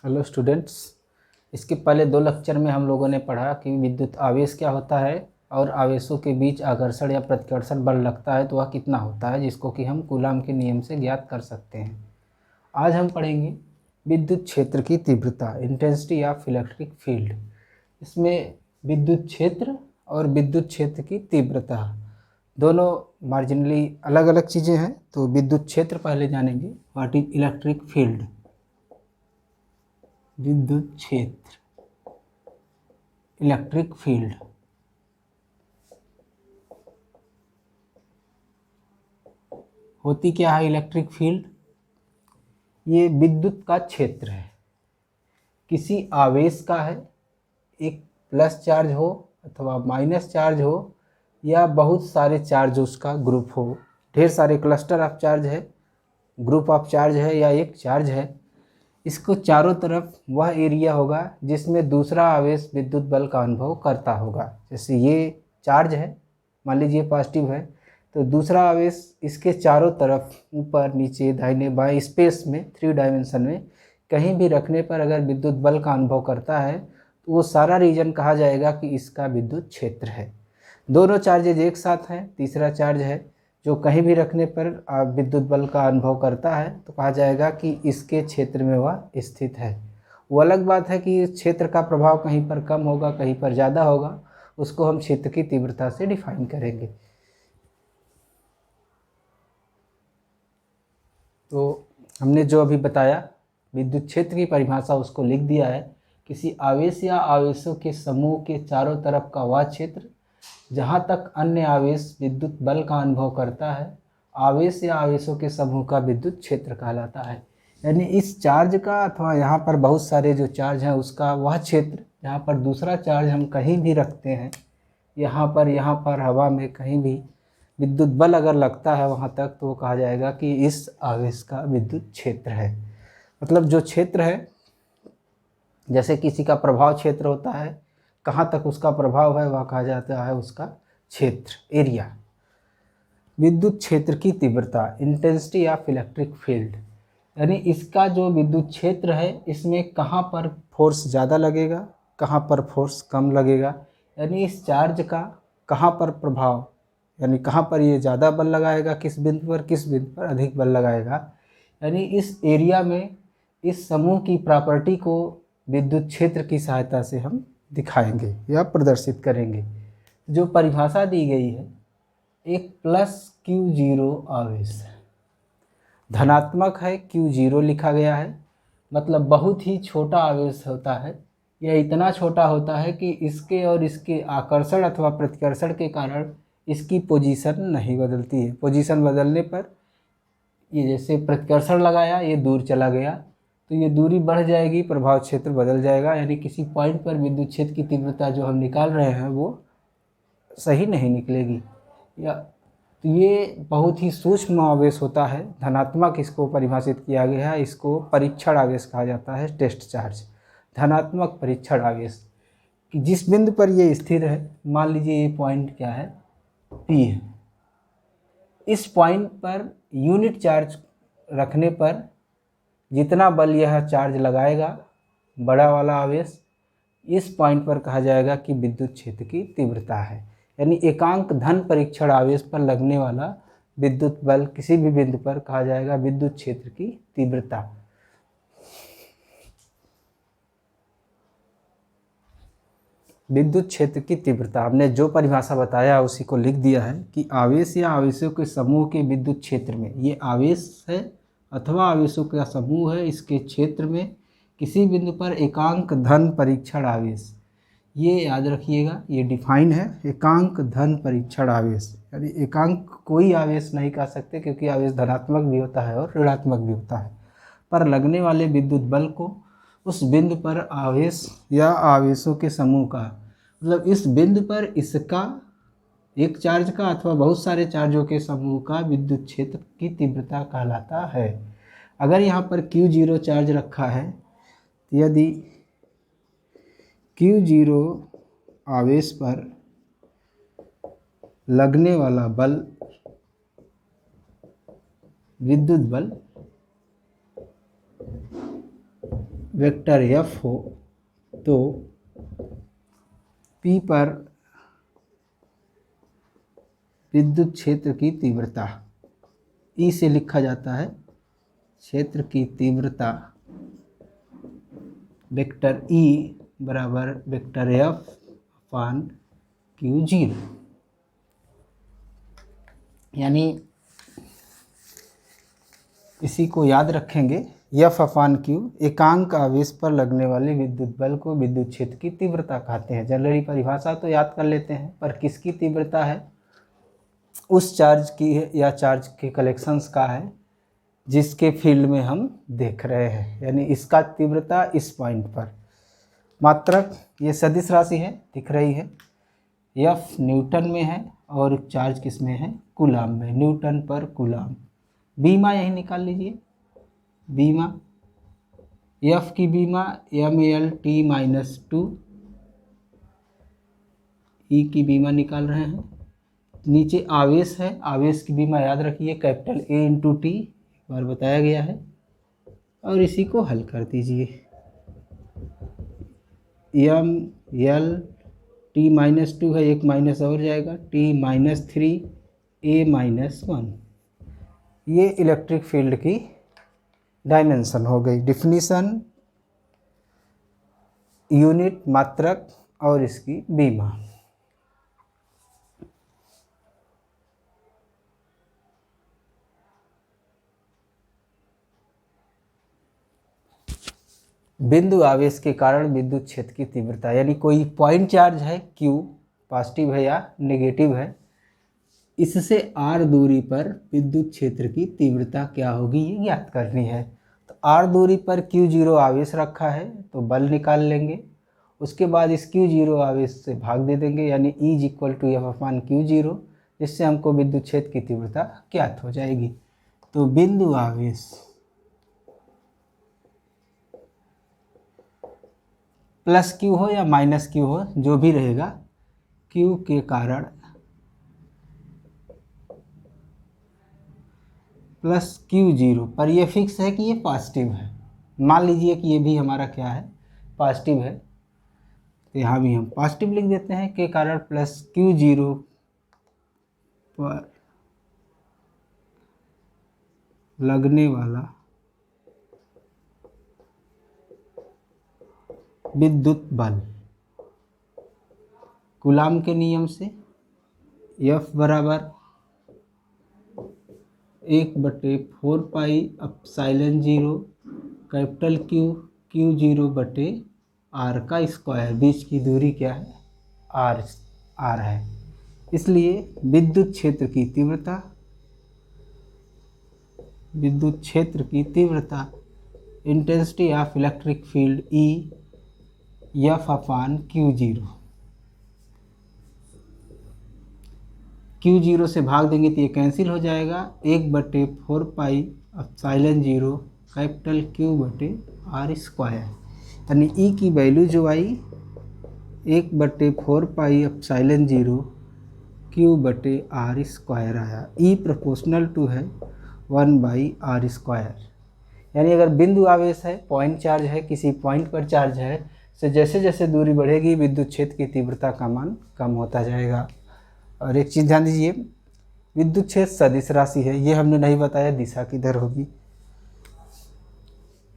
Hello students. इसके पहले दो लेक्चर में हम लोगों ने पढ़ा कि विद्युत आवेश क्या होता है और आवेशों के बीच आकर्षण या प्रतिकर्षण बल लगता है तो वह कितना होता है, जिसको कि हम कूलाम के नियम से ज्ञात कर सकते हैं। आज हम पढ़ेंगे विद्युत क्षेत्र की तीव्रता, इंटेंसिटी ऑफ इलेक्ट्रिक फील्ड। इसमें विद्युत क्षेत्र और विद्युत क्षेत्र की तीव्रता दोनों मार्जिनली अलग अलग चीज़ें हैं। तो विद्युत क्षेत्र पहले जानेंगे, व्हाट इज इलेक्ट्रिक फील्ड। विद्युत क्षेत्र, इलेक्ट्रिक फील्ड होती क्या है? इलेक्ट्रिक फील्ड ये विद्युत का क्षेत्र है, किसी आवेश का है, एक प्लस चार्ज हो अथवा माइनस चार्ज हो या बहुत सारे चार्ज उसका ग्रुप हो, ढेर सारे क्लस्टर ऑफ चार्ज है, ग्रुप ऑफ चार्ज है या एक चार्ज है। इसको चारों तरफ वह एरिया होगा जिसमें दूसरा आवेश विद्युत बल का अनुभव करता होगा। जैसे ये चार्ज है, मान लीजिए पॉजिटिव है, तो दूसरा आवेश इसके चारों तरफ ऊपर नीचे दाहिने बाएं स्पेस में 3 डायमेंशन में कहीं भी रखने पर अगर विद्युत बल का अनुभव करता है तो वो सारा रीजन कहा जाएगा कि इसका विद्युत क्षेत्र है। दोनों चार्जेज एक साथ हैं, तीसरा चार्ज है जो कहीं भी रखने पर विद्युत बल का अनुभव करता है तो कहा जाएगा कि इसके क्षेत्र में वह स्थित है। वो अलग बात है कि इस क्षेत्र का प्रभाव कहीं पर कम होगा, कहीं पर ज़्यादा होगा, उसको हम क्षेत्र की तीव्रता से डिफाइन करेंगे। तो हमने जो अभी बताया विद्युत क्षेत्र की परिभाषा उसको लिख दिया है, किसी आवेश या आवेशों के समूह के चारों तरफ का वह क्षेत्र जहाँ तक अन्य आवेश विद्युत बल का अनुभव करता है, आवेश या आवेशों के समूह का विद्युत क्षेत्र कहलाता है। यानी इस चार्ज का अथवा यहाँ पर बहुत सारे जो चार्ज हैं उसका वह क्षेत्र जहाँ पर दूसरा चार्ज हम कहीं भी रखते हैं, यहाँ पर हवा में कहीं भी विद्युत बल अगर लगता है वहाँ तक, तो वो कहा जाएगा कि इस आवेश का विद्युत क्षेत्र है। मतलब जो क्षेत्र है, जैसे किसी का प्रभाव क्षेत्र होता है, कहाँ तक उसका प्रभाव है वह कहा जाता है उसका क्षेत्र, एरिया। विद्युत क्षेत्र की तीव्रता, इंटेंसिटी ऑफ इलेक्ट्रिक फील्ड, यानी इसका जो विद्युत क्षेत्र है इसमें कहाँ पर फोर्स ज़्यादा लगेगा, कहाँ पर फोर्स कम लगेगा, यानी इस चार्ज का कहाँ पर प्रभाव, यानी कहाँ पर ये ज़्यादा बल लगाएगा, किस बिंदु पर, किस बिंदु पर अधिक बल लगाएगा। यानी इस एरिया में इस समूह की प्रॉपर्टी को विद्युत क्षेत्र की सहायता से हम दिखाएंगे या प्रदर्शित करेंगे। जो परिभाषा दी गई है, एक प्लस Q0 आवेश धनात्मक है, Q0 लिखा गया है, मतलब बहुत ही छोटा आवेश होता है। यह इतना छोटा होता है कि इसके और इसके आकर्षण अथवा प्रतिकर्षण के कारण इसकी पोजीशन नहीं बदलती है। पोजीशन बदलने पर ये जैसे प्रतिकर्षण लगाया, ये दूर चला गया तो ये दूरी बढ़ जाएगी, प्रभाव क्षेत्र बदल जाएगा। यानी किसी पॉइंट पर विद्युत क्षेत्र की तीव्रता जो हम निकाल रहे हैं वो सही नहीं निकलेगी। या तो ये बहुत ही सूक्ष्म आवेश होता है, धनात्मक इसको परिभाषित किया गया है। इसको परीक्षण आवेश कहा जाता है, टेस्ट चार्ज, धनात्मक परीक्षण आवेश। कि जिस बिंदु पर ये स्थिर है, मान लीजिए ये पॉइंट क्या है, P है, इस पॉइंट पर यूनिट चार्ज रखने पर जितना बल यह चार्ज लगाएगा, बड़ा वाला आवेश, इस पॉइंट पर कहा जाएगा कि विद्युत क्षेत्र की तीव्रता है। यानी एकांक धन परीक्षण आवेश पर लगने वाला विद्युत बल किसी भी बिंदु पर कहा जाएगा विद्युत क्षेत्र की तीव्रता। विद्युत क्षेत्र की तीव्रता हमने जो परिभाषा बताया उसी को लिख दिया है कि आवेश या आवेशों के समूह के विद्युत क्षेत्र में, ये आवेश है अथवा आवेशों का समूह है, इसके क्षेत्र में किसी बिंदु पर एकांक धन परीक्षण आवेश, ये याद रखिएगा, ये डिफाइन है, एकांक धन परीक्षण आवेश। यानी एकांक कोई आवेश नहीं कह सकते क्योंकि आवेश धनात्मक भी होता है और ऋणात्मक भी होता है, पर लगने वाले विद्युत बल को उस बिंदु पर आवेश या आवेशों के समूह का, मतलब इस बिंदु पर इसका एक चार्ज का अथवा बहुत सारे चार्जों के समूह का विद्युत क्षेत्र की तीव्रता कहलाता है। अगर यहाँ पर Q0 चार्ज रखा है, यदि Q0 आवेश पर लगने वाला बल वेक्टर एफ हो तो पी पर विद्युत क्षेत्र की तीव्रता ई से लिखा जाता है क्षेत्र की तीव्रता वेक्टर ई बराबर वेक्टर एफ अपान क्यू जीरो, यानी इसी को याद रखेंगे। एफ अपान क्यू एकांक आवेश पर लगने वाले विद्युत बल को विद्युत क्षेत्र की तीव्रता कहते हैं। जनरली परिभाषा तो याद कर लेते हैं, पर किसकी तीव्रता है? उस चार्ज की है या चार्ज के कलेक्शंस का है जिसके फील्ड में हम देख रहे हैं, यानी इसका तीव्रता इस पॉइंट पर। मात्रक ये सदिश राशि है, दिख रही है। एफ न्यूटन में है और चार्ज किस में है? कूलाम में, न्यूटन पर कूलाम। बीमा यही निकाल लीजिए, बीमा एफ की बीमा mL/T-2, ई की बीमा निकाल रहे हैं। नीचे आवेश है, आवेश की बीमा याद रखिए कैपिटल A/T, एक बार बताया गया है। और इसी को हल कर दीजिए, mL/T-2 है, एक माइनस और जाएगा, T-3 A-1। ये इलेक्ट्रिक फील्ड की डायमेंशन हो गई। डिफिनीशन, यूनिट, मात्रक और इसकी बीमा। बिंदु आवेश के कारण विद्युत क्षेत्र की तीव्रता, यानी कोई पॉइंट चार्ज है Q, पॉजिटिव है या नेगेटिव है, इससे r दूरी पर विद्युत क्षेत्र की तीव्रता क्या होगी ये ज्ञात करनी है। तो r दूरी पर Q0 आवेश रखा है तो बल निकाल लेंगे, उसके बाद इस Q0 आवेश से भाग दे देंगे, यानी E = F/Q0, जिससे हमको विद्युत क्षेत्र की तीव्रता ज्ञात हो जाएगी। तो बिंदु आवेश प्लस Q हो या माइनस Q हो, जो भी रहेगा, Q के कारण प्लस Q0 पर ये फिक्स है कि ये पॉजिटिव है। मान लीजिए कि ये भी हमारा क्या है? पॉजिटिव है, तो यहाँ भी हम पॉजिटिव लिख देते हैं, के कारण प्लस Q0 पर लगने वाला विद्युत बल कूलाम के नियम से F बराबर 1/4πε0 कैपिटल Q Q0/r का स्क्वायर। बीच की दूरी क्या है? r है। इसलिए विद्युत क्षेत्र की तीव्रता intensity of electric field E F/Q0, Q0 से भाग देंगे तो ये कैंसिल हो जाएगा, 1/4πε0 कैपिटल Q/r², यानी E की वैल्यू जो आई 1/4πε0 Q/r² आया। E प्रोपोर्शनल टू है 1/r², यानी अगर बिंदु आवेश है, पॉइंट चार्ज है, किसी पॉइंट पर चार्ज है, तो जैसे जैसे दूरी बढ़ेगी विद्युत क्षेत्र की तीव्रता का मान कम होता जाएगा। और एक चीज़ ध्यान दीजिए, विद्युत क्षेत्र सदिश राशि है, ये हमने नहीं बताया दिशा किधर होगी।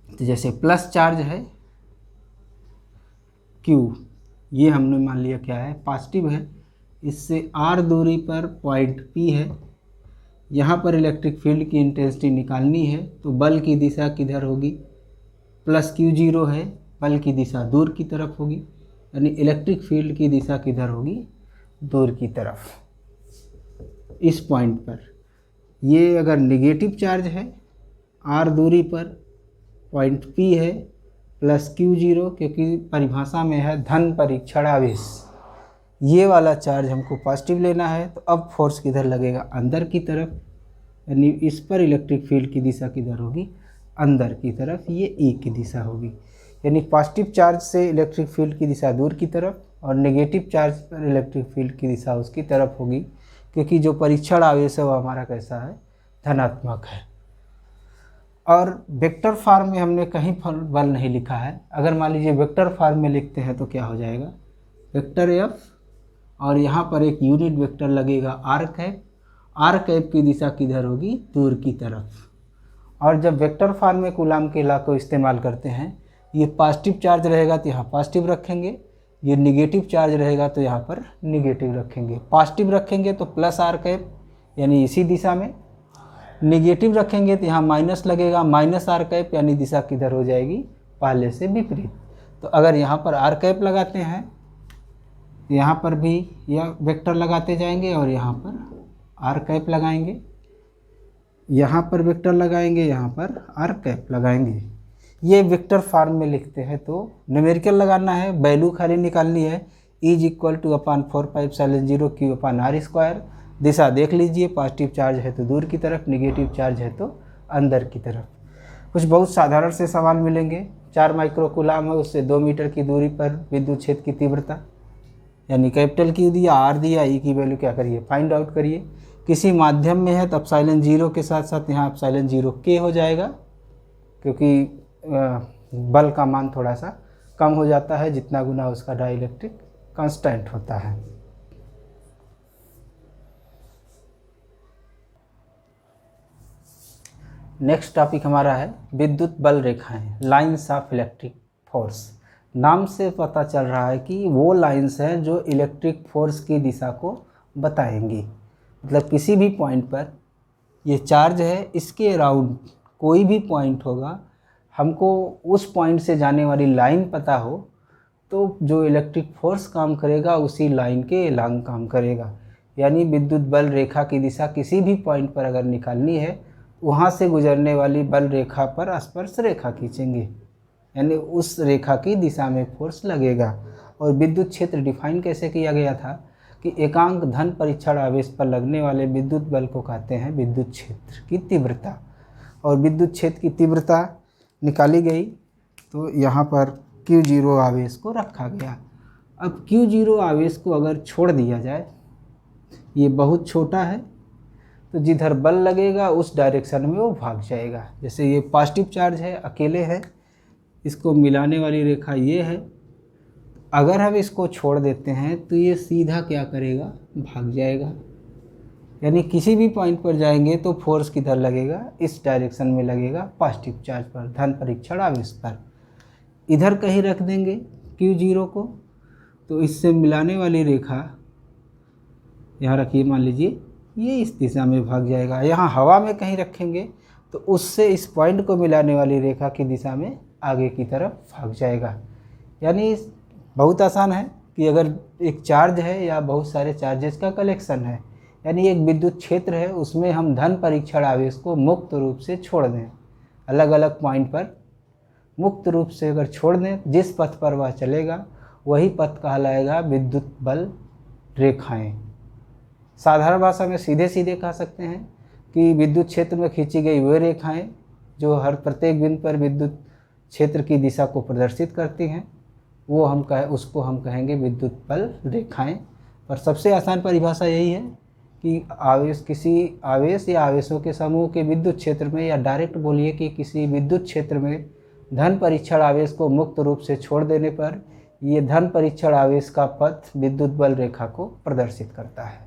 तो जैसे प्लस चार्ज है Q, ये हमने मान लिया क्या है? पॉजिटिव है, इससे r दूरी पर पॉइंट P है, यहाँ पर इलेक्ट्रिक फील्ड की इंटेंसिटी निकालनी है, तो बल की दिशा किधर होगी? प्लस Q0 है, बल की दिशा दूर की तरफ होगी, यानी इलेक्ट्रिक फील्ड की दिशा किधर होगी? दूर की तरफ। इस पॉइंट पर ये अगर नेगेटिव चार्ज है, r दूरी पर पॉइंट P है, प्लस Q0, क्योंकि परिभाषा में है धन परीक्षण आवेश, ये वाला चार्ज हमको पॉजिटिव लेना है, तो अब फोर्स किधर लगेगा? अंदर की तरफ, यानी इस पर इलेक्ट्रिक फील्ड की दिशा किधर होगी? अंदर की तरफ, ये E की दिशा होगी। यानी पॉजिटिव चार्ज से इलेक्ट्रिक फील्ड की दिशा दूर की तरफ और नेगेटिव चार्ज पर इलेक्ट्रिक फील्ड की दिशा उसकी तरफ होगी, क्योंकि जो परीक्षण आवेश है वो हमारा कैसा है? धनात्मक है। और वेक्टर फॉर्म में हमने कहीं बल नहीं लिखा है। अगर मान लीजिए वेक्टर फॉर्म में लिखते हैं तो क्या हो जाएगा, वेक्टर एफ और यहाँ पर एक यूनिट वेक्टर लगेगा आर कैप। आर कैप की दिशा किधर होगी, दूर की तरफ। और जब वेक्टर फॉर्म में कूलाम के लॉ को इस्तेमाल करते हैं, ये पॉजिटिव चार्ज रहेगा तो यहाँ पॉजिटिव रखेंगे, ये निगेटिव चार्ज रहेगा तो यहाँ पर निगेटिव रखेंगे। पॉजिटिव रखेंगे तो प्लस आर कैप यानी इसी दिशा में, निगेटिव रखेंगे तो यहाँ माइनस लगेगा, माइनस आर कैप यानी दिशा किधर हो जाएगी, पहले से विपरीत। तो अगर यहाँ पर आर कैप लगाते हैं, यहाँ पर भी यह वेक्टर लगाते जाएंगे और यहाँ पर आर कैप लगाएंगे, यहाँ पर वेक्टर लगाएंगे, यहाँ पर आर कैप लगाएंगे। ये वेक्टर फॉर्म में लिखते हैं तो न्यूमेरिकल लगाना है, वैल्यू खाली निकालनी है, is equal to upon 4πε0 Q upon R square. दिशा देख लीजिए, पॉजिटिव चार्ज है तो दूर की तरफ, निगेटिव चार्ज है तो अंदर की तरफ। कुछ बहुत साधारण से सवाल मिलेंगे। 4 माइक्रो कूलाम है, उससे 2 मीटर की दूरी पर विद्युत क्षेत्र की तीव्रता यानी कैपिटल Q दिया, आर दिया, ई की वैल्यू क्या करिए, फाइंड आउट करिए। किसी माध्यम में है तो एप्सिलॉन 0 के साथ साथ यहाँ एप्सिलॉन 0 K हो जाएगा, क्योंकि बल का मान थोड़ा सा कम हो जाता है जितना गुना उसका डाइलेक्ट्रिक कांस्टेंट होता है। नेक्स्ट टॉपिक हमारा है विद्युत बल रेखाएं, लाइंस ऑफ इलेक्ट्रिक फोर्स। नाम से पता चल रहा है कि वो लाइंस हैं जो इलेक्ट्रिक फोर्स की दिशा को बताएंगी। मतलब किसी भी पॉइंट पर ये चार्ज है, इसके अराउंड कोई भी पॉइंट होगा, हमको उस पॉइंट से जाने वाली लाइन पता हो तो जो इलेक्ट्रिक फोर्स काम करेगा उसी लाइन के एलांग काम करेगा। यानी विद्युत बल रेखा की दिशा किसी भी पॉइंट पर अगर निकालनी है, वहाँ से गुजरने वाली बल रेखा पर स्पर्श रेखा खींचेंगे, यानी उस रेखा की दिशा में फोर्स लगेगा। और विद्युत क्षेत्र डिफाइन कैसे किया गया था कि एकांक धन परीक्षण आवेश पर लगने वाले विद्युत बल को कहते हैं विद्युत क्षेत्र की तीव्रता। और विद्युत क्षेत्र की तीव्रता निकाली गई तो यहाँ पर Q0 आवेश को रखा गया। अब Q0 आवेश को अगर छोड़ दिया जाए, ये बहुत छोटा है, तो जिधर बल लगेगा उस डायरेक्शन में वो भाग जाएगा। जैसे ये पॉजिटिव चार्ज है, अकेले है, इसको मिलाने वाली रेखा ये है, अगर हम इसको छोड़ देते हैं तो ये सीधा क्या करेगा, भाग जाएगा। यानी किसी भी पॉइंट पर जाएंगे तो फोर्स किधर लगेगा, इस डायरेक्शन में लगेगा, पॉजिटिव चार्ज पर, धन परीक्षण आवेश पर। इधर कहीं रख देंगे Q0 को तो इससे मिलाने वाली रेखा यहाँ रखिए, मान लीजिए ये इस दिशा में भाग जाएगा। यहाँ हवा में कहीं रखेंगे तो उससे इस पॉइंट को मिलाने वाली रेखा की दिशा में आगे की तरफ भाग जाएगा। यानी बहुत आसान है कि अगर एक चार्ज है या बहुत सारे चार्जेस का कलेक्शन है, यानी एक विद्युत क्षेत्र है, उसमें हम धन परीक्षण आवेश को मुक्त रूप से छोड़ दें, अलग अलग पॉइंट पर मुक्त रूप से अगर छोड़ दें, जिस पथ पर वह चलेगा वही पथ कहलाएगा विद्युत बल रेखाएं। साधारण भाषा में सीधे सीधे कह सकते हैं कि विद्युत क्षेत्र में खींची गई वे रेखाएं जो हर प्रत्येक बिंदु पर विद्युत क्षेत्र की दिशा को प्रदर्शित करती हैं, वो उसको हम कहेंगे विद्युत बल रेखाएं। पर सबसे आसान परिभाषा यही है कि आवेश, किसी आवेश या आवेशों के समूह के विद्युत क्षेत्र में, या डायरेक्ट बोलिए कि किसी विद्युत क्षेत्र में धन परीक्षण आवेश को मुक्त रूप से छोड़ देने पर ये धन परीक्षण आवेश का पथ विद्युत बल रेखा को प्रदर्शित करता है।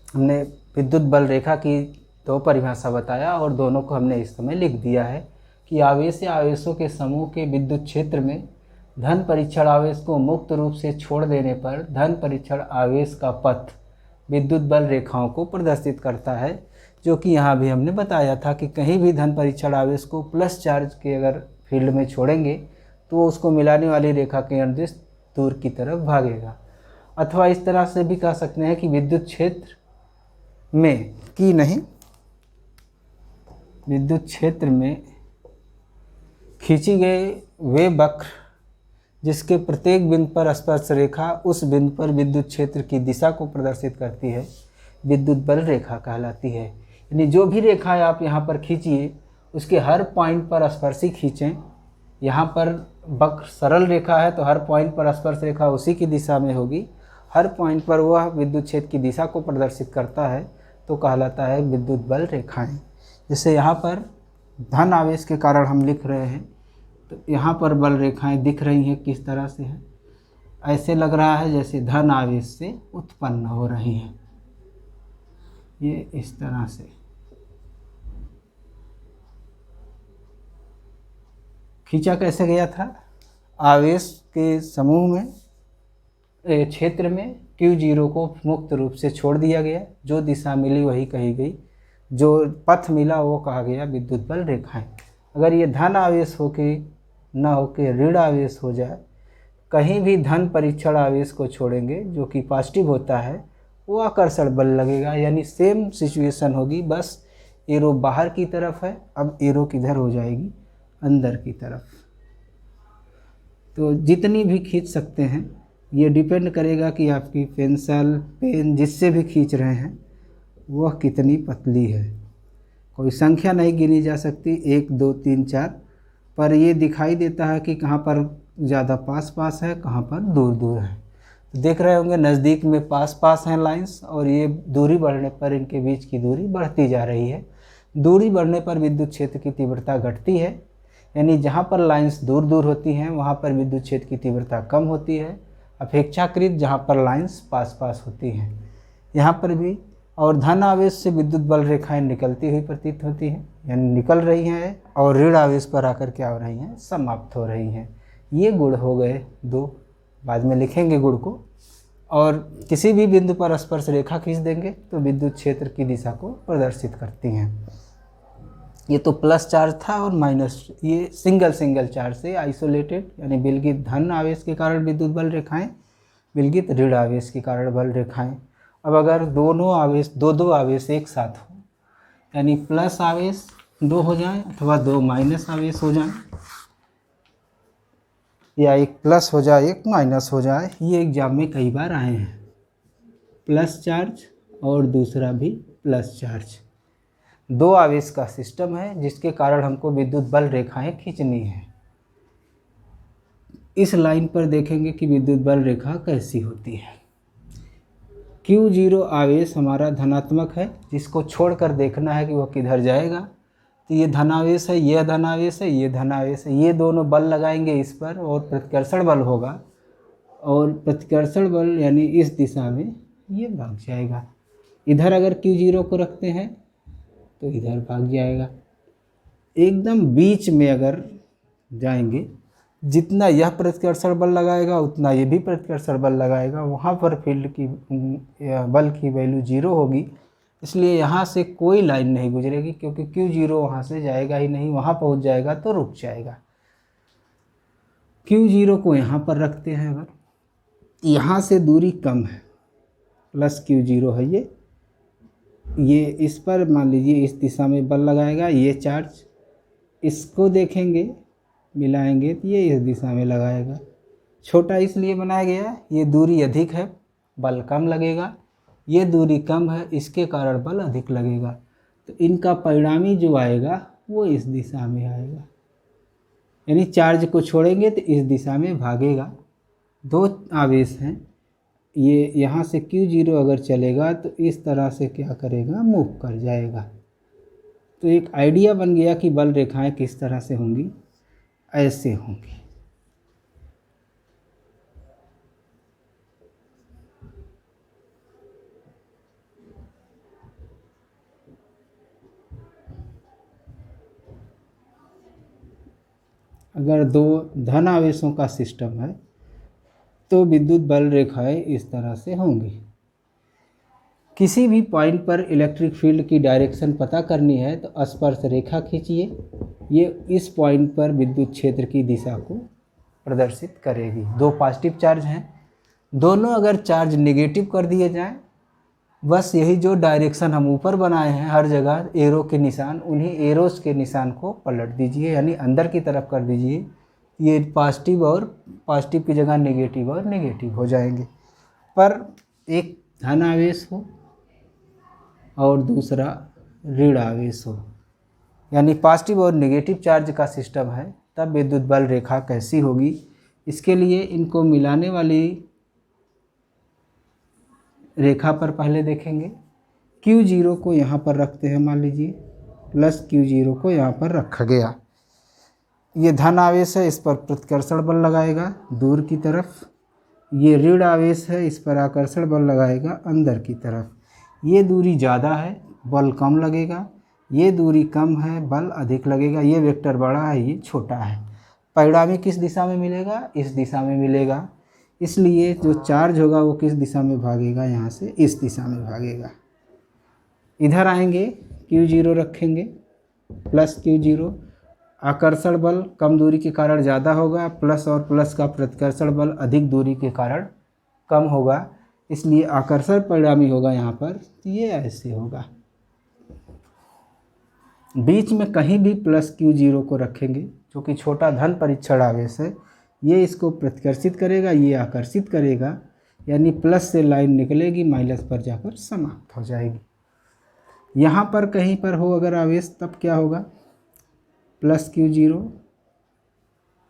हमने विद्युत बल रेखा की 2 परिभाषा बताया और दोनों को हमने इस समय लिख दिया है कि आवेश या आवेशों के समूह के विद्युत क्षेत्र में धन परीक्षण आवेश को मुक्त रूप से छोड़ देने पर धन परीक्षण आवेश का पथ विद्युत बल रेखाओं को प्रदर्शित करता है, जो कि यहाँ भी हमने बताया था कि कहीं भी धन परीक्षण आवेश को प्लस चार्ज के अगर फील्ड में छोड़ेंगे तो वो उसको मिलाने वाली रेखा के अनुदिश दूर की तरफ भागेगा। अथवा इस तरह से भी कह सकते हैं कि विद्युत क्षेत्र में विद्युत क्षेत्र में खींची गई वे वक्र जिसके प्रत्येक बिंदु पर स्पर्श रेखा उस बिंदु पर विद्युत क्षेत्र की दिशा को प्रदर्शित करती है, विद्युत बल रेखा कहलाती है। यानी जो भी रेखा आप यहाँ पर खींचिए उसके हर पॉइंट पर स्पर्शी खींचें। यहाँ पर वक्र सरल रेखा है तो हर पॉइंट पर स्पर्श रेखा उसी की दिशा में होगी। हर पॉइंट पर वह विद्युत क्षेत्र की दिशा को प्रदर्शित करता है तो कहलाता है विद्युत बल रेखाएं। जैसे यहाँ पर धन आवेश के कारण हम लिख रहे हैं, तो यहाँ पर बल रेखाएं दिख रही हैं किस तरह से है, ऐसे लग रहा है जैसे धन आवेश से उत्पन्न हो रही हैं, ये इस तरह से। खींचा कैसे गया था, आवेश के समूह में क्षेत्र में Q0 को मुक्त रूप से छोड़ दिया गया, जो दिशा मिली वही कही गई, जो पथ मिला वो कहा गया विद्युत बल रेखाएं। अगर ये धन आवेश होके न होके ऋण आवेश हो जाए, कहीं भी धन परीक्षण आवेश को छोड़ेंगे जो कि पॉजिटिव होता है, वो आकर्षण बल लगेगा, यानी सेम सिचुएशन होगी, बस एरो बाहर की तरफ है, अब एरो किधर हो जाएगी, अंदर की तरफ। तो जितनी भी खींच सकते हैं, ये डिपेंड करेगा कि आपकी पेंसिल पेन जिससे भी खींच रहे हैं वह कितनी पतली है। कोई संख्या नहीं गिनी जा सकती 1 2 3 4, पर ये दिखाई देता है कि कहाँ पर ज़्यादा पास पास है, कहाँ पर दूर दूर है। तो देख रहे होंगे नज़दीक में पास पास हैं लाइंस, और ये दूरी बढ़ने पर इनके बीच की दूरी बढ़ती जा रही है। दूरी बढ़ने पर विद्युत क्षेत्र की तीव्रता घटती है, यानी जहाँ पर लाइंस दूर दूर होती हैं वहाँ पर विद्युत क्षेत्र की तीव्रता कम होती है, अपेक्षाकृत जहाँ पर लाइंस पास पास होती हैं। यहाँ पर भी और धन आवेश से विद्युत बल रेखाएं निकलती हुई प्रतीत होती हैं, यानी निकल रही हैं, और ऋण आवेश पर आकर क्या हो रही हैं, समाप्त हो रही हैं। ये गुण हो गए 2, बाद में लिखेंगे गुण को। और किसी भी बिंदु पर स्पर्श रेखा खींच देंगे तो विद्युत क्षेत्र की दिशा को प्रदर्शित करती हैं। ये तो प्लस चार्ज था और माइनस, ये सिंगल चार्ज से आइसोलेटेड, यानी विलगित धन आवेश के कारण विद्युत बल रेखाएं, विलगित ऋण आवेश के कारण बल रेखाएं। अब अगर दोनों आवेश दो आवेश एक साथ हो, यानी प्लस आवेश 2 हो जाए अथवा 2 माइनस आवेश हो जाए, या एक प्लस हो जाए एक माइनस हो जाए, ये एग्जाम में कई बार आए हैं। प्लस चार्ज और दूसरा भी प्लस चार्ज, 2 आवेश का सिस्टम है जिसके कारण हमको विद्युत बल रेखाएं खींचनी है। इस लाइन पर देखेंगे कि विद्युत बल रेखा कैसी होती है। Q0 आवेश हमारा धनात्मक है, जिसको छोड़कर देखना है कि वह किधर जाएगा। तो ये धनावेश है, ये धनावेश है, ये धनावेश है, ये दोनों बल लगाएंगे इस पर और प्रतिकर्षण बल होगा, और प्रतिकर्षण बल यानी इस दिशा में ये भाग जाएगा। इधर अगर Q0 को रखते हैं तो इधर भाग जाएगा। एकदम बीच में अगर जाएंगे, जितना यह प्रतिकर्षण बल लगाएगा उतना ये भी प्रतिकर्षण बल लगाएगा, वहाँ पर फील्ड की बल की वैल्यू 0 होगी, इसलिए यहाँ से कोई लाइन नहीं गुजरेगी, क्योंकि Q0 वहाँ से जाएगा ही नहीं, वहाँ पहुँच जाएगा तो रुक जाएगा। Q0 को यहाँ पर रखते हैं, अगर यहाँ से दूरी कम है, प्लस Q0 है ये इस पर मान लीजिए इस दिशा में बल लगाएगा, ये चार्ज इसको देखेंगे मिलाएंगे तो ये इस दिशा में लगाएगा। छोटा इसलिए बनाया गया, ये दूरी अधिक है बल कम लगेगा, ये दूरी कम है इसके कारण बल अधिक लगेगा। तो इनका परिणामी जो आएगा वो इस दिशा में आएगा, यानी चार्ज को छोड़ेंगे तो इस दिशा में भागेगा। 2 आवेश हैं, ये यहाँ से Q0 अगर चलेगा तो इस तरह से क्या करेगा, मूव कर जाएगा। तो एक आइडिया बन गया कि बल रेखाएं किस तरह से होंगी, ऐसे होंगी। अगर 2 धन आवेशों का सिस्टम है तो विद्युत बल रेखाएं इस तरह से होंगी। किसी भी पॉइंट पर इलेक्ट्रिक फील्ड की डायरेक्शन पता करनी है तो स्पर्श रेखा खींचिए, ये इस पॉइंट पर विद्युत क्षेत्र की दिशा को प्रदर्शित करेगी। 2 पॉजिटिव चार्ज हैं, दोनों अगर चार्ज नेगेटिव कर दिए जाएं, बस यही जो डायरेक्शन हम ऊपर बनाए हैं हर जगह एरो के निशान, उन्हीं एरोस के निशान को पलट दीजिए, यानी अंदर की तरफ कर दीजिए। ये पॉजिटिव और पॉजिटिव की जगह नेगेटिव और नेगेटिव हो जाएंगे। पर एक धन आवेश हो और दूसरा ऋण आवेश हो, यानी पॉजिटिव और नेगेटिव चार्ज का सिस्टम है, तब विद्युत बल रेखा कैसी होगी। इसके लिए इनको मिलाने वाली रेखा पर पहले देखेंगे। Q0 को यहाँ पर रखते हैं, मान लीजिए प्लस Q0 को यहाँ पर रखा गया। ये धन आवेश है, इस पर प्रतिकर्षण बल लगाएगा दूर की तरफ। ये ऋण आवेश है, इस पर आकर्षण बल लगाएगा अंदर की तरफ। ये दूरी ज़्यादा है, बल कम लगेगा। ये दूरी कम है, बल अधिक लगेगा। ये वेक्टर बड़ा है, ये छोटा है। परिणामी किस दिशा में मिलेगा? इस दिशा में मिलेगा। इसलिए जो चार्ज होगा वो किस दिशा में भागेगा? यहाँ से इस दिशा में भागेगा। इधर आएंगे, Q0 रखेंगे, प्लस Q0। आकर्षण बल कम दूरी के कारण ज़्यादा होगा, प्लस और प्लस का प्रतिकर्षण बल अधिक दूरी के कारण कम होगा। इसलिए आकर्षण परिणामी होगा यहाँ पर, तो ये ऐसे होगा। बीच में कहीं भी प्लस Q0 को रखेंगे, जो कि छोटा धन परीक्षण आवेश है। ये इसको प्रतिकर्षित करेगा, ये आकर्षित करेगा, यानी प्लस से लाइन निकलेगी, माइनस पर जाकर समाप्त हो जाएगी। यहाँ पर कहीं पर हो अगर आवेश, तब क्या होगा? प्लस Q0,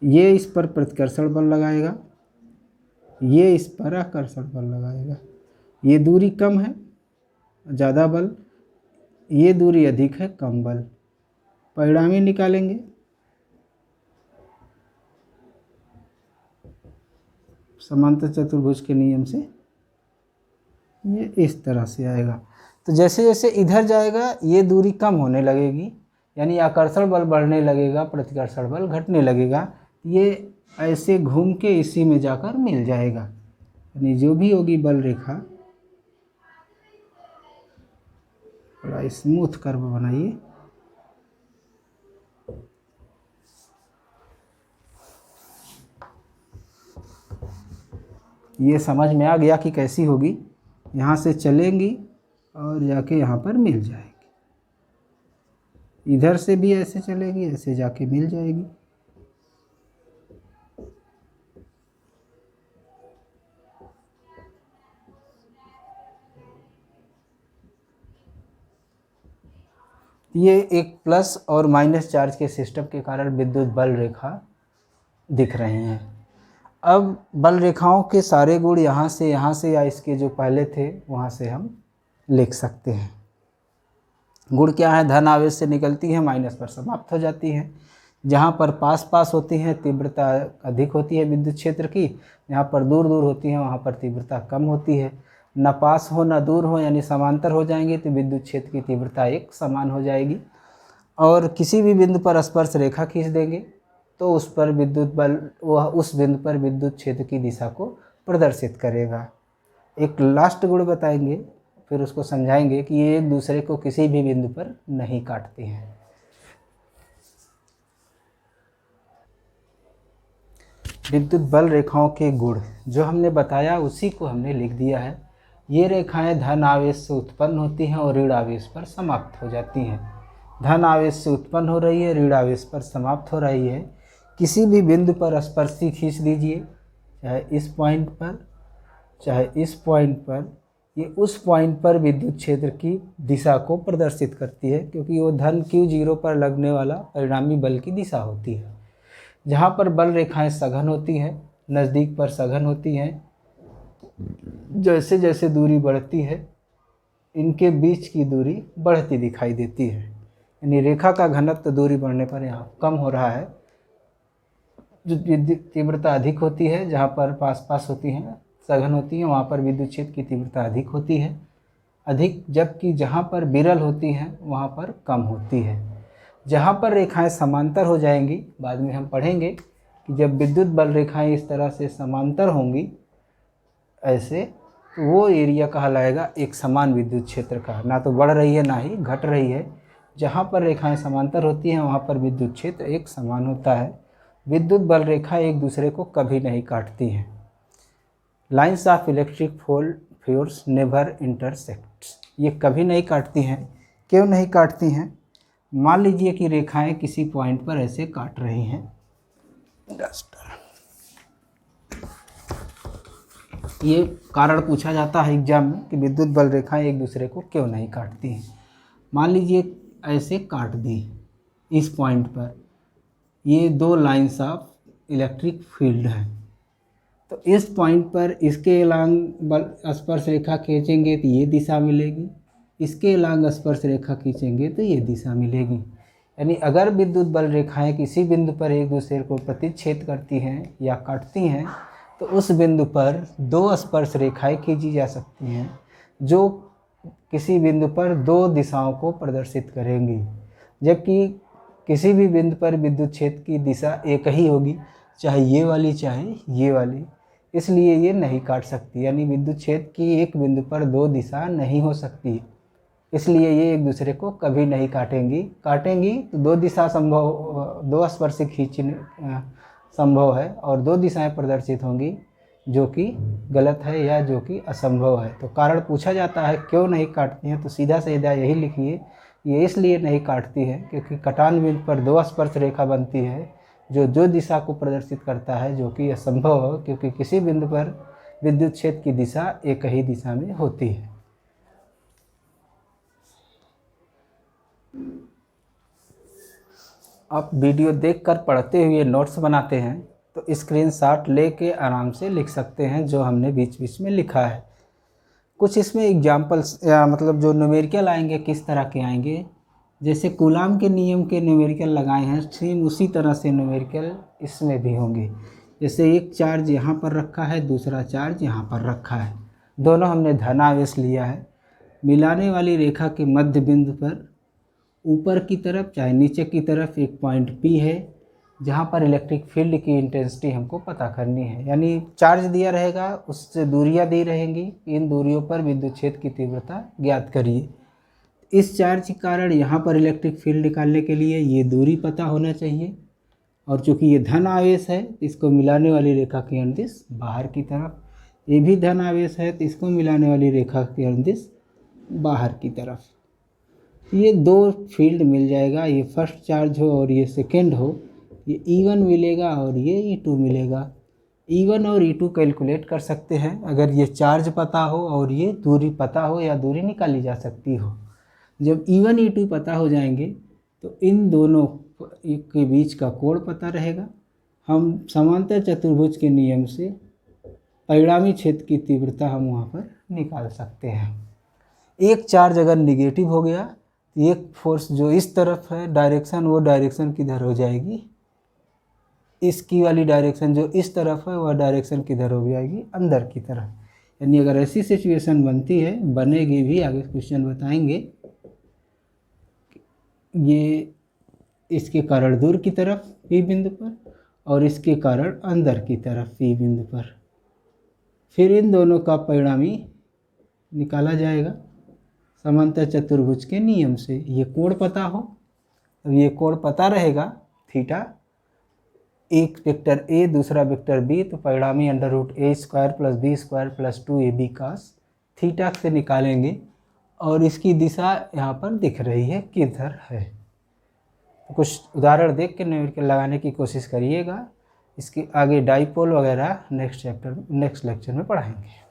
ये इस पर प्रतिकर्षण बल लगाएगा, ये इस पर आकर्षण बल लगाएगा। ये दूरी कम है, ज़्यादा बल, ये दूरी अधिक है, कम बल। परिणामी निकालेंगे, समांतर चतुर्भुज के नियम से ये इस तरह से आएगा। तो जैसे जैसे इधर जाएगा ये दूरी कम होने लगेगी, यानी आकर्षण बल बढ़ने लगेगा, प्रतिकर्षण बल घटने लगेगा। ये ऐसे घूम के इसी में जाकर मिल जाएगा, यानी जो भी होगी बल रेखा, थोड़ा स्मूथ कर्व बनाइए। ये समझ में आ गया कि कैसी होगी? यहाँ से चलेंगी और जाके यहाँ पर मिल जाएगी। इधर से भी ऐसे चलेगी, ऐसे जाके मिल जाएगी। ये एक प्लस और माइनस चार्ज के सिस्टम के कारण विद्युत बल रेखा दिख रही हैं। अब बल रेखाओं के सारे गुण यहाँ से या इसके जो पहले थे वहाँ से हम लिख सकते हैं। गुण क्या है? धन आवेश से निकलती है, माइनस पर समाप्त हो जाती है। जहाँ पर पास पास होती हैं तीव्रता अधिक होती है विद्युत क्षेत्र की, जहाँ पर दूर दूर होती हैं वहाँ पर तीव्रता कम होती है। न पास हो न दूर हो, यानी समांतर हो जाएंगे तो विद्युत क्षेत्र की तीव्रता एक समान हो जाएगी। और किसी भी बिंदु पर स्पर्श रेखा खींच देंगे तो उस पर विद्युत बल वह उस बिंदु पर विद्युत क्षेत्र की दिशा को प्रदर्शित करेगा। एक लास्ट गुण बताएंगे, फिर उसको समझाएंगे कि ये एक दूसरे को किसी भी बिंदु पर नहीं काटते हैं। विद्युत बल रेखाओं के गुण जो हमने बताया उसी को हमने लिख दिया है। ये रेखाएं धन आवेश से उत्पन्न होती हैं और ऋण आवेश पर समाप्त हो जाती हैं। धन आवेश से उत्पन्न हो रही है, ऋण आवेश पर समाप्त हो रही है। किसी भी बिंदु पर स्पर्शी खींच दीजिए, चाहे इस पॉइंट पर चाहे इस पॉइंट पर, ये उस पॉइंट पर विद्युत क्षेत्र की दिशा को प्रदर्शित करती है, क्योंकि वो धन Q0 पर लगने वाला परिणामी बल की दिशा होती है। जहाँ पर बल रेखाएं सघन होती हैं, नज़दीक पर सघन होती हैं, जैसे जैसे दूरी बढ़ती है इनके बीच की दूरी बढ़ती दिखाई देती है, यानी रेखा का घनत्व दूरी बढ़ने पर यहाँ कम हो रहा है। जो तीव्रता अधिक होती है, जहाँ पर पास पास होती हैं, सघन होती हैं, वहाँ पर विद्युत क्षेत्र की तीव्रता अधिक होती है, जबकि जहाँ पर विरल होती हैं वहाँ पर कम होती है। जहाँ पर रेखाएं समांतर हो जाएंगी, बाद में हम पढ़ेंगे कि जब विद्युत बल रेखाएं इस तरह से समांतर होंगी ऐसे, तो वो एरिया कहलाएगा एक समान विद्युत क्षेत्र का, ना तो बढ़ रही है ना ही घट रही है। जहाँ पर रेखाएं समांतर होती हैं वहाँ पर विद्युत क्षेत्र एक समान होता है। विद्युत बल रेखा एक दूसरे को कभी नहीं काटती हैं। Lines of electric force never intersects, ये कभी नहीं काटती हैं। क्यों नहीं काटती हैं? मान लीजिए कि रेखाएं किसी पॉइंट पर ऐसे काट रही हैं, ये कारण पूछा जाता है एग्जाम में कि विद्युत बल रेखाएं एक दूसरे को क्यों नहीं काटती हैं। मान लीजिए ऐसे काट दी इस पॉइंट पर, ये दो लाइन्स ऑफ इलेक्ट्रिक फील्ड हैं, तो इस पॉइंट पर इसके एलांग स्पर्श रेखा खींचेंगे तो ये दिशा मिलेगी, इसके एलांग स्पर्श रेखा खींचेंगे तो ये दिशा मिलेगी। यानी अगर विद्युत बल रेखाएं किसी बिंदु पर एक दूसरे को प्रतिच्छेद करती हैं या काटती हैं तो उस बिंदु पर दो स्पर्श रेखाएं खींची जा सकती हैं जो किसी बिंदु पर दो दिशाओं को प्रदर्शित करेंगी, जबकि किसी भी बिंदु पर विद्युत क्षेत्र की दिशा एक ही होगी, चाहे ये वाली चाहे ये वाली, इसलिए ये नहीं काट सकती। यानी विद्युत क्षेत्र की एक बिंदु पर दो दिशा नहीं हो सकती, इसलिए ये एक दूसरे को कभी नहीं काटेंगी तो दो दिशा संभव, दो स्पर्श खींचने संभव है और दो दिशाएं प्रदर्शित होंगी जो कि गलत है या जो कि असंभव है। तो कारण पूछा जाता है क्यों नहीं काटती हैं, तो सीधा सीधा यही लिखिए, ये इसलिए नहीं काटती है क्योंकि कटान बिंदु पर दो स्पर्श रेखा बनती है जो दिशा को प्रदर्शित करता है, जो कि असंभव है क्योंकि किसी बिंदु पर विद्युत क्षेत्र की दिशा एक ही दिशा में होती है। आप वीडियो देखकर पढ़ते हुए नोट्स बनाते हैं तो स्क्रीनशॉट लेके आराम से लिख सकते हैं जो हमने बीच बीच में लिखा है। कुछ इसमें एग्जाम्पल्स या मतलब जो न्यूमेरिकल आएंगे किस तरह के आएंगे, जैसे कूलाम के नियम के न्यूमेरिकल लगाए हैं सेम उसी तरह से न्यूमेरिकल इसमें भी होंगे। जैसे एक चार्ज यहाँ पर रखा है, दूसरा चार्ज यहाँ पर रखा है, दोनों हमने धनावेश लिया है। मिलाने वाली रेखा के मध्य बिंदु पर ऊपर की तरफ चाहे नीचे की तरफ एक पॉइंट P है जहाँ पर इलेक्ट्रिक फील्ड की इंटेंसिटी हमको पता करनी है। यानी चार्ज दिया रहेगा, उससे दूरियाँ दी रहेंगी, इन दूरियों पर विद्युत क्षेत्र की तीव्रता ज्ञात करिए। इस चार्ज के कारण यहाँ पर इलेक्ट्रिक फील्ड निकालने के लिए ये दूरी पता होना चाहिए, और चूँकि ये धन आवेश है तो इसको मिलाने वाली रेखा की अनुदिश बाहर की तरफ, ये भी धन आवेश है तो इसको मिलाने वाली रेखा की अनुदिश बाहर की तरफ। ये दो फील्ड मिल जाएगा, ये फर्स्ट चार्ज हो और ये सेकेंड हो, ये E1 मिलेगा और ये E2 मिलेगा। E1 और E2 कैलकुलेट कर सकते हैं अगर ये चार्ज पता हो और ये दूरी पता हो या दूरी निकाली जा सकती हो। जब E1 E2 पता हो जाएंगे तो इन दोनों के बीच का कोण पता रहेगा। हम समांतर चतुर्भुज के नियम से परिणामी क्षेत्र की तीव्रता हम वहाँ पर निकाल सकते हैं। एक चार्ज अगर निगेटिव हो गया, एक फोर्स जो इस तरफ है डायरेक्शन, वो डायरेक्शन किधर हो जाएगी, इसकी वाली डायरेक्शन जो इस तरफ है वह डायरेक्शन किधर हो जाएगी, अंदर की तरफ। यानी अगर ऐसी सिचुएशन बनती है, बनेगी भी, आगे क्वेश्चन बताएंगे, ये इसके कारण दूर की तरफ P बिंदु पर और इसके कारण अंदर की तरफ P बिंदु पर, फिर इन दोनों का परिणामी निकाला जाएगा समांतर चतुर्भुज के नियम से। ये कोण पता हो, अब ये कोण पता रहेगा थीटा, एक वेक्टर A दूसरा वेक्टर B, तो परिणामी √a² + b² + 2ab cos theta से निकालेंगे और इसकी दिशा यहाँ पर दिख रही है किधर है। तो कुछ उदाहरण देख के न्यूमेरिकल लगाने की कोशिश करिएगा। इसके आगे डाइपोल वगैरह नेक्स्ट लेक्चर में पढ़ाएंगे।